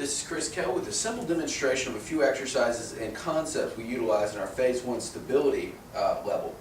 This is Chris Kell with a simple demonstration of a few exercises and concepts we utilize in our Phase 1 stability level.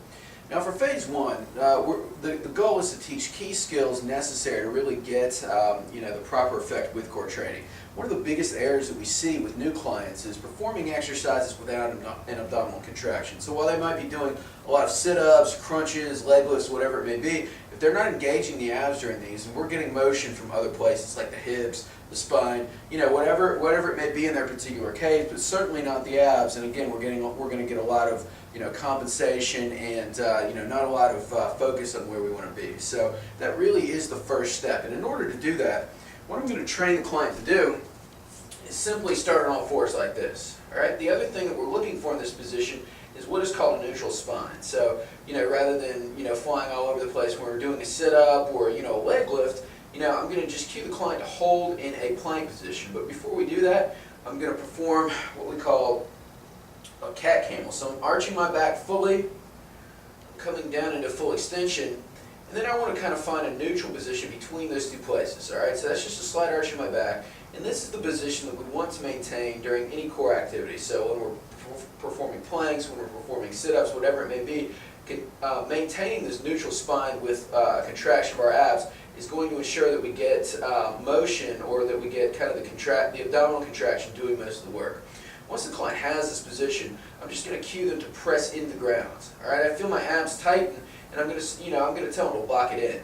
Now for Phase 1, the goal is to teach key skills necessary to really get the proper effect with core training. One of the biggest errors that we see with new clients is performing exercises without an abdominal contraction. So while they might be doing a lot of sit-ups, crunches, leg lifts, whatever it may be, if they're not engaging the abs during these, and we're getting motion from other places like the hips, the spine, whatever it may be in their particular case, but certainly not the abs. And again, we're going to get a lot of compensation and not a lot of focus on where we want to be. So that really is the first step. And in order to do that, what I'm going to train the client to do is simply start on all fours like this. All right. The other thing that we're looking for in this position is what is called a neutral spine. So rather than flying all over the place when we're doing a sit-up or a leg lift, I'm going to just cue the client to hold in a plank position. But before we do that, I'm going to perform what we call a cat camel. So I'm arching my back fully, coming down into full extension, and then I want to kind of find a neutral position between those two places. All right, so that's just a slight arch in my back, and this is the position that we want to maintain during any core activity. So when we're performing planks, when we're performing sit-ups, whatever it may be, maintaining this neutral spine with a contraction of our abs is going to ensure that we get motion, or that we get kind of the abdominal contraction doing most of the work. Once the client has this position, I'm just going to cue them to press into the ground. All right, I feel my abs tighten, and I'm going to tell them to lock it in.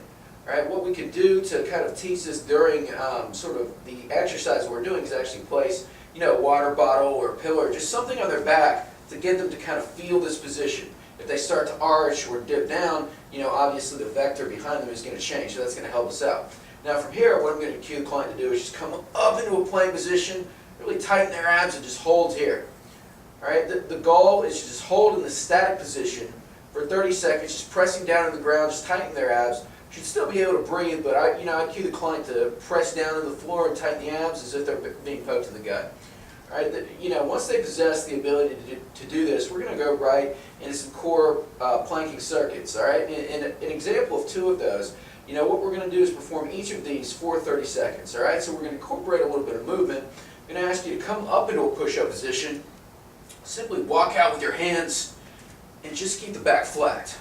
All right, what we can do to kind of teach this during sort of the exercise that we're doing is actually place a water bottle or a pillow or just something on their back to get them to kind of feel this position. If they start to arch or dip down, obviously the vector behind them is going to change, so that's going to help us out. Now from here, what I'm going to cue the client to do is just come up into a plank position, really tighten their abs, and just hold here. All right, the goal is to just hold in the static position for 30 seconds, just pressing down on the ground, just tightening their abs. Should still be able to breathe, but I cue the client to press down on the floor and tighten the abs as if they're being poked in the gut. All right, once they possess the ability to do this, we're going to go right into some core planking circuits. All right, and an example of two of those, what we're going to do is perform each of these for 30 seconds. All right, so we're going to incorporate a little bit of movement. I'm going to ask you to come up into a push-up position. Simply walk out with your hands and just keep the back flat.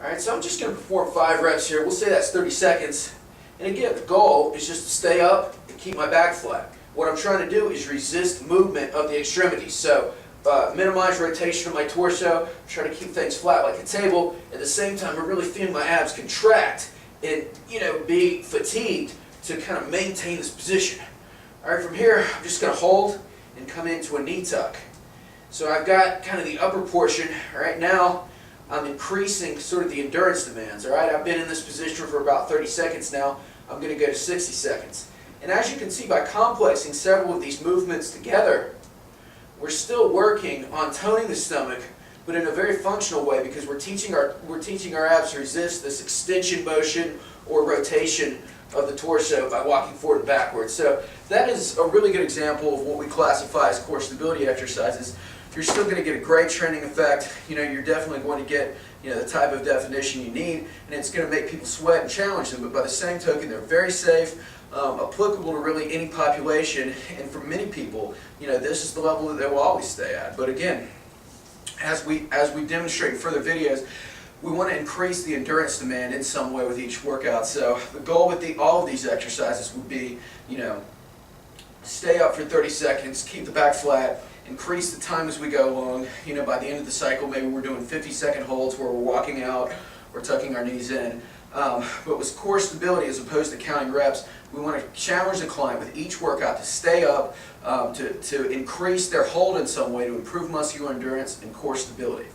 All right, so I'm just going to perform 5 reps here. We'll say that's 30 seconds. And again, the goal is just to stay up and keep my back flat. What I'm trying to do is resist movement of the extremities. So minimize rotation of my torso, try to keep things flat like a table. At the same time, I'm really feeling my abs contract and be fatigued to kind of maintain this position. All right, from here, I'm just going to hold and come into a knee tuck. So I've got kind of the upper portion. All right, now I'm increasing sort of the endurance demands. All right, I've been in this position for about 30 seconds now. I'm going to go to 60 seconds. And as you can see, by complexing several of these movements together, we're still working on toning the stomach, but in a very functional way, because we're teaching our abs to resist this extension motion or rotation of the torso by walking forward and backwards. So that is a really good example of what we classify as core stability exercises. You're still going to get a great training effect. You're definitely going to get the type of definition you need, and it's going to make people sweat and challenge them. But by the same token, they're very safe, applicable to really any population, and for many people, this is the level that they will always stay at. But again, as we demonstrate in further videos, we want to increase the endurance demand in some way with each workout. So the goal with all of these exercises would be, stay up for 30 seconds, keep the back flat, increase the time as we go along. By the end of the cycle, maybe we're doing 50-second holds where we're walking out or tucking our knees in. But with core stability, as opposed to counting reps, we want to challenge the client with each workout to stay up, to increase their hold in some way, to improve muscular endurance and core stability.